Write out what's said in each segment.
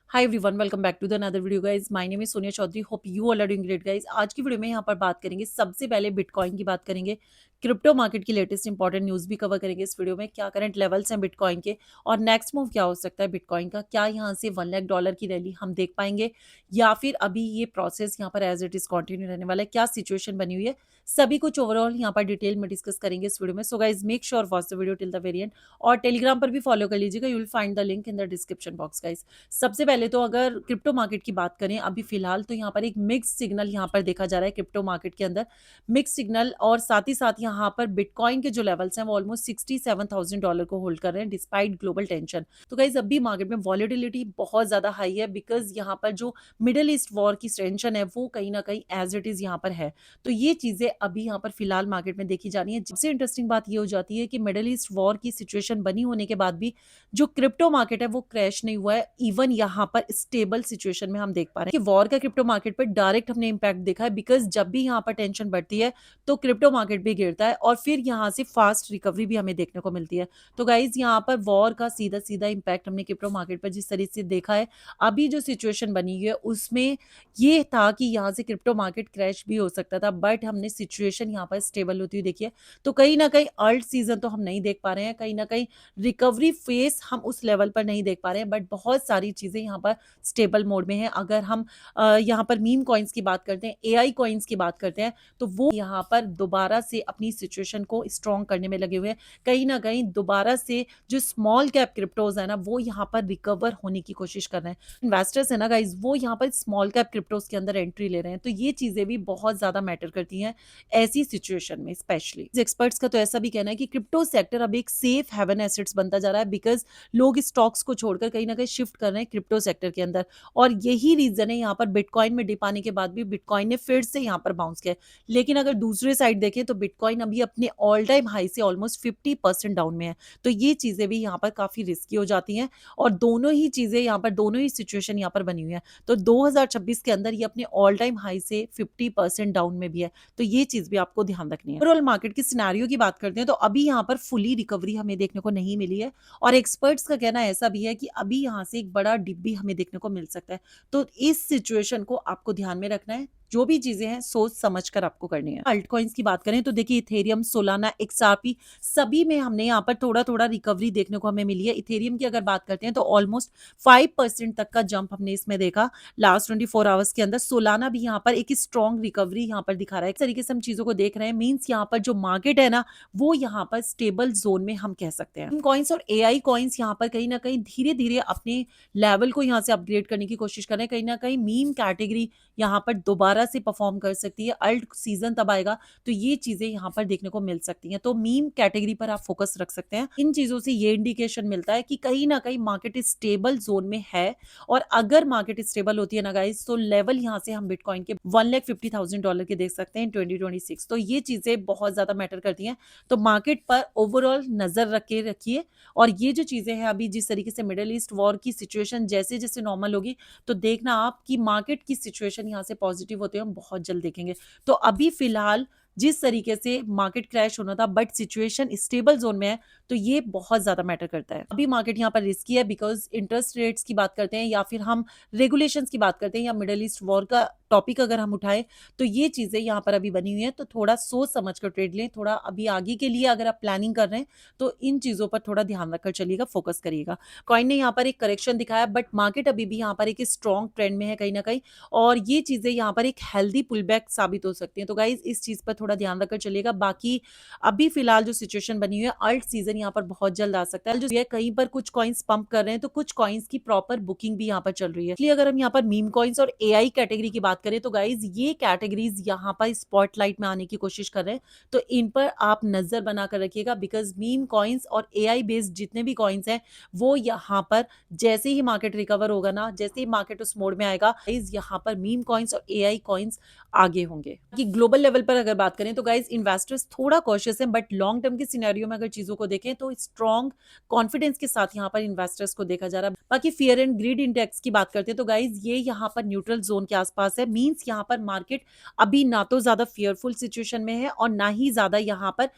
Hi everyone, welcome back to the another video guys. My name is Sonia Chaudhary. Hope you all are doing great guys. आज की video में यहाँ पर बात करेंगे, सबसे पहले बिटकॉइन की बात करेंगे, क्रिप्टो मार्केट की लेटेस्ट इंपॉर्टेंट न्यूज़ भी कवर करेंगे इस वीडियो में। क्या करंट लेवल्स हैं बिटकॉइन के और नेक्स्ट मूव क्या हो सकता है बिटकॉइन का। क्या यहाँ से $1 लाख की रैली हम देख पाएंगे या फिर अभी ये प्रोसेस यहाँ पर एज इट इज कंटिन्यू रहने वाला है। क्या सिचुएशन बनी हुई है, सभी कुछ ओवरऑल यहाँ पर डिटेल में डिस्कस करेंगे इस वीडियो में। So guys make sure watch the video till the very and, और टेलीग्राम पर भी फॉलो कर लीजिएगा। You will find the link in the description box guys. सबसे पहले तो अगर क्रिप्टो मार्केट की बात करें अभी फिलहाल, तो यहाँ पर एक मिक्स सिग्नल यहाँ पर देखा जा रहा है क्रिप्टो मार्केट के अंदर। मिक्स सिग्नल, और साथ ही साथ यहाँ पर बिटकॉइन के जो लेवल्स हैं वो ऑलमोस्ट $67,000 को होल्ड कर रहे हैं डिस्पाइट ग्लोबल टेंशन। तो गाइज अभी मार्केट में वॉलेटिलिटी बहुत ज्यादा हाई है, बिकॉज यहाँ पर जो मिडिल ईस्ट वॉर की टेंशन है वो कहीं ना कहीं एज इट इज यहाँ पर है। तो ये चीजें अभी यहाँ पर फिलहाल मार्केट में देखी जा रही है। सबसे इंटरेस्टिंग बात ये हो जाती है कि मिडिल ईस्ट वॉर की सिचुएशन बनी होने के बाद भी जो क्रिप्टो मार्केट है वो क्रैश नहीं हुआ है। इवन यहाँ पर स्टेबल सिचुएशन में हम देख पा रहे हैं कि वॉर का क्रिप्टो मार्केट पर डायरेक्ट हमने इंपैक्ट देखा है, बिकॉज जब भी यहाँ पर टेंशन बढ़ती है तो क्रिप्टो मार्केट भी गिरता है और फिर यहाँ से फास्ट रिकवरी भी हमें देखने को मिलती है। तो गाइज यहाँ पर वॉर का सीधा सीधा इंपैक्ट हमने क्रिप्टो मार्केट पर जिस तरीके से देखा है, अभी जो सिचुएशन बनी हुई है उसमें ये था कि यहाँ से क्रिप्टो मार्केट क्रैश भी हो सकता था, बट हमने सिचुएशन यहाँ पर स्टेबल होती हुई देखी है। तो कहीं ना कहीं अल्ट सीजन तो हम नहीं देख पा रहे हैं, कहीं ना कहीं रिकवरी फेस हम उस लेवल पर नहीं देख पा रहे हैं, बट बहुत सारी चीजें यहाँ पर स्टेबल मोड में है। अगर हम यहाँ पर मीम कॉइन्स की बात करते हैं, एआई कॉइन्स की बात करते हैं, तो वो यहाँ पर दोबारा से अपनी सिचुएशन को स्ट्रॉन्ग करने में लगे हुए हैं। कहीं ना कहीं दोबारा से जो स्मॉल कैप क्रिप्टोज है ना वो यहाँ पर रिकवर होने की कोशिश कर रहे हैं। इन्वेस्टर्स है ना गाइज, वो यहाँ पर स्मॉल कैप क्रिप्टोज के अंदर एंट्री ले रहे हैं। तो ये चीजें भी बहुत ज्यादा मैटर करती हैं ऐसी सिचुएशन में। स्पेशली एक्सपर्ट्स का तो ऐसा भी कहना है कि क्रिप्टो सेक्टर अब एक सेफ हेवन एसेट्स बनता जा रहा है, बिकॉज लोग स्टॉक्स को छोड़कर कहीं ना कहीं शिफ्ट कर रहे हैं क्रिप्टो सेक्टर के अंदर। और यही रीजन है यहाँ पर बिटकॉइन में डिप आने के बाद भी बिटकॉइन ने फिर से यहाँ पर बाउंस किया। लेकिन अगर दूसरे साइड देखें तो बिटकॉइन अभी अपने ऑल टाइम हाई से ऑलमोस्ट 50% डाउन में है। तो ये चीजें भी यहाँ पर काफी रिस्की हो जाती हैं, और दोनों ही चीजें यहाँ पर, दोनों ही सिचुएशन यहाँ पर बनी हुई है। तो 2026 के अंदर ये अपने ऑल टाइम हाई से 50% डाउन में भी है। तो ये चीज भी आपको ध्यान रखनी है। ओवरऑल मार्केट की सिनेरियो की बात करते हैं तो अभी यहाँ पर फुली रिकवरी हमें देखने को नहीं मिली है, और एक्सपर्ट्स का कहना ऐसा भी है कि अभी यहाँ से एक बड़ा डिप भी हमें देखने को मिल सकता है। तो इस सिचुएशन को आपको ध्यान में रखना है। जो भी चीजें हैं सोच समझ कर आपको करनी है। अल्ट कॉइन्स की बात करें तो देखिए इथेरियम, सोलाना, एक्सआरपी, सभी में हमने यहाँ पर थोड़ा थोड़ा रिकवरी देखने को हमें मिली है। इथेरियम की अगर बात करते हैं तो ऑलमोस्ट 5% तक का जंप हमने इसमें देखा लास्ट 24 आवर्स के अंदर। सोलाना भी यहाँ पर एक स्ट्रॉन्ग रिकवरी यहाँ पर दिखा रहा है। इस तरीके से हम चीजों को देख रहे हैं, मीन्स यहाँ पर जो मार्केट है ना वो यहाँ पर स्टेबल जोन में हम कह सकते हैं। कॉइन्स और एआई कॉइन्स यहाँ पर कहीं ना कहीं धीरे धीरे अपने लेवल को यहाँ से अपग्रेड करने की कोशिश कर रहे हैं। कहीं ना कहीं मीम कैटेगरी यहाँ पर दोबारा से परफॉर्म कर सकती है। अल्ट सीजन तब आएगा तो ये चीजें यहाँ पर देखने को मिल सकती हैं। तो मीम कैटेगरी पर आप फोकस रख सकते हैं। इन चीजों से ये इंडिकेशन मिलता है कि कहीं ना कहीं मार्केट स्टेबल जोन में है, और अगर मार्केट स्टेबल होती है ना गाइस तो लेवल यहाँ से हम बिटकॉइन के $1,50,000 के देख सकते हैं 2026। तो ये चीजें बहुत ज्यादा मैटर करती हैं। तो मार्केट पर ओवरऑल नजर रखे रखिए, और ये जो चीजें हैं अभी जिस तरीके से मिडिल ईस्ट वॉर की सिचुएशन जैसे जैसे नॉर्मल होगी तो देखना आप कि मार्केट की सिचुएशन यहाँ से पॉजिटिव होते हैं हम बहुत जल्द देखेंगे। तो अभी फिलहाल जिस तरीके से मार्केट क्रैश होना था बट सिचुएशन स्टेबल जोन में है, तो ये बहुत ज्यादा मैटर करता है। अभी मार्केट यहाँ पर रिस्की है, बिकॉज इंटरेस्ट रेट्स की बात करते हैं या फिर हम रेगुलेशंस की बात करते हैं या मिडिल ईस्ट वॉर का टॉपिक अगर हम उठाएं, तो ये चीजें यहाँ पर अभी बनी हुई है। तो थोड़ा सोच समझ कर ट्रेड लें। थोड़ा अभी आगे के लिए अगर आप प्लानिंग कर रहे हैं तो इन चीजों पर थोड़ा ध्यान रखकर चलिएगा, फोकस करिएगा। कॉइन ने यहाँ पर एक करेक्शन दिखाया, बट मार्केट अभी भी यहाँ पर एक स्ट्रॉन्ग ट्रेंड में है कहीं ना कहीं, और ये चीजें यहाँ पर एक हेल्दी पुल बैक साबित हो सकती हैं। तो गाइज इस चीज पर थोड़ा ध्यान रखकर चलिएगा। बाकी अभी फिलहाल जो सिचुएशन बनी हुई है, अल्ट सीजन यहाँ पर बहुत जल्द आ सकता है। जो है कहीं पर कुछ कॉइन्स पंप कर रहे हैं तो कुछ कॉइन्स की प्रॉपर बुकिंग भी यहाँ पर चल रही है। इसलिए अगर हम यहाँ पर मीम कॉइन्स और एआई कैटेगरी की बात करें तो गाइज ये कैटेगरीज यहाँ पर स्पॉटलाइट में आने की कोशिश कर रहे हैं। तो इन पर आप नजर बनाकर रखिएगा, बिकॉज मीम कॉइन्स और एआई बेस्ड जितने भी कॉइन्स हैं वो यहाँ पर जैसे ही मार्केट रिकवर होगा ना, जैसे ही मार्केट उस मोड में आएगा, यहाँ पर मीम कॉइन्स और एआई कॉइन्स आगे होंगे। कि ग्लोबल लेवल पर अगर बात करें तो गाइज इन्वेस्टर्स थोड़ा कॉशियस हैं, बट लॉन्ग टर्म के सिनेरियो में अगर चीजों को देखें तो स्ट्रॉन्ग कॉन्फिडेंस के साथ यहाँ पर इन्वेस्टर्स को देखा जा रहा है। बाकी फियर एंड ग्रीड इंडेक्स की बात करते हैं तो गाइज ये यहाँ पर न्यूट्रल जोन के आसपास है। मींस यहाँ पर मार्केट अभी ना तो ज्यादा फियरफुल सिचुएशन में है और ना ही ज्यादा यहाँ पर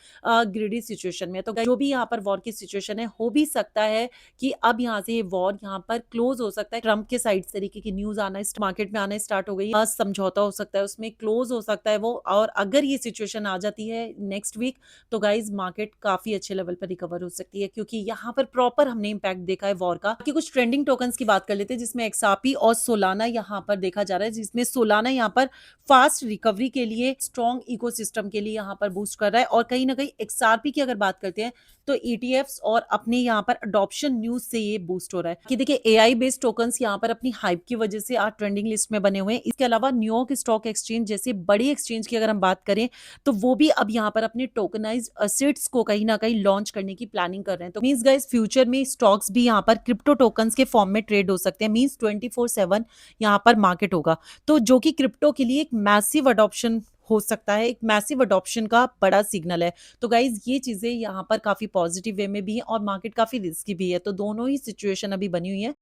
ग्रीडी सिचुएशन में है। तो guys, जो भी यहाँ पर वॉर की सिचुएशन है, हो भी सकता है कि अब यहाँ से ये वॉर यहाँ पर क्लोज हो सकता है। ट्रम्प के साइड इस तरीके की न्यूज आना मार्केट में आना स्टार्ट हो गई, समझौता हो सकता है, उसमें क्लोज हो सकता है वो। और अगर ये सिचुएशन आ जाती है नेक्स्ट वीक तो गाइज मार्केट काफी अच्छे लेवल पर रिकवर हो सकती है, क्योंकि यहाँ पर प्रॉपर हमने इंपैक्ट देखा है वॉर का। कि कुछ ट्रेंडिंग टोकन्स की बात कर लेते हैं, जिसमें एक्सआरपी और सोलाना यहाँ पर देखा जा रहा है, जिसमें सोलाना यहाँ पर फास्ट रिकवरी के लिए, स्ट्रॉन्ग इकोसिस्टम के लिए यहाँ पर बूस्ट कर रहा है। और कहीं ना कहीं एक्सआरपी की अगर बात करते हैं तो ईटीएफ्स और अपने यहाँ पर अडॉप्शन न्यूज से ये बूस्ट हो रहा है। कि देखिए एआई बेस्ड टोकन्स यहाँ पर अपनी हाइप की वजह से आज ट्रेंडिंग लिस्ट में बने हुए हैं। इसके अलावा न्यूयॉर्क स्टॉक एक्सचेंज जैसे बड़ी एक्सचेंज की अगर हम बात करें तो वो भी अब यहाँ पर अपने टोकनाइज्ड असेट्स को कहीं ना कहीं लॉन्च करने की प्लानिंग कर रहे हैं। तो मींस गाइस फ्यूचर में स्टॉक्स भी यहाँ पर क्रिप्टो टोकन्स के फॉर्म में ट्रेड हो सकते हैं। मींस 24/7 यहाँ पर मार्केट होगा, तो जो कि क्रिप्टो के लिए एक मैसिव अडॉप्शन हो सकता है, एक मैसिव अडॉप्शन का बड़ा सिग्नल है। तो गाइज ये चीजें यहाँ पर काफी पॉजिटिव वे में भी है और मार्केट काफी रिस्की भी है। तो दोनों ही सिचुएशन अभी बनी हुई है।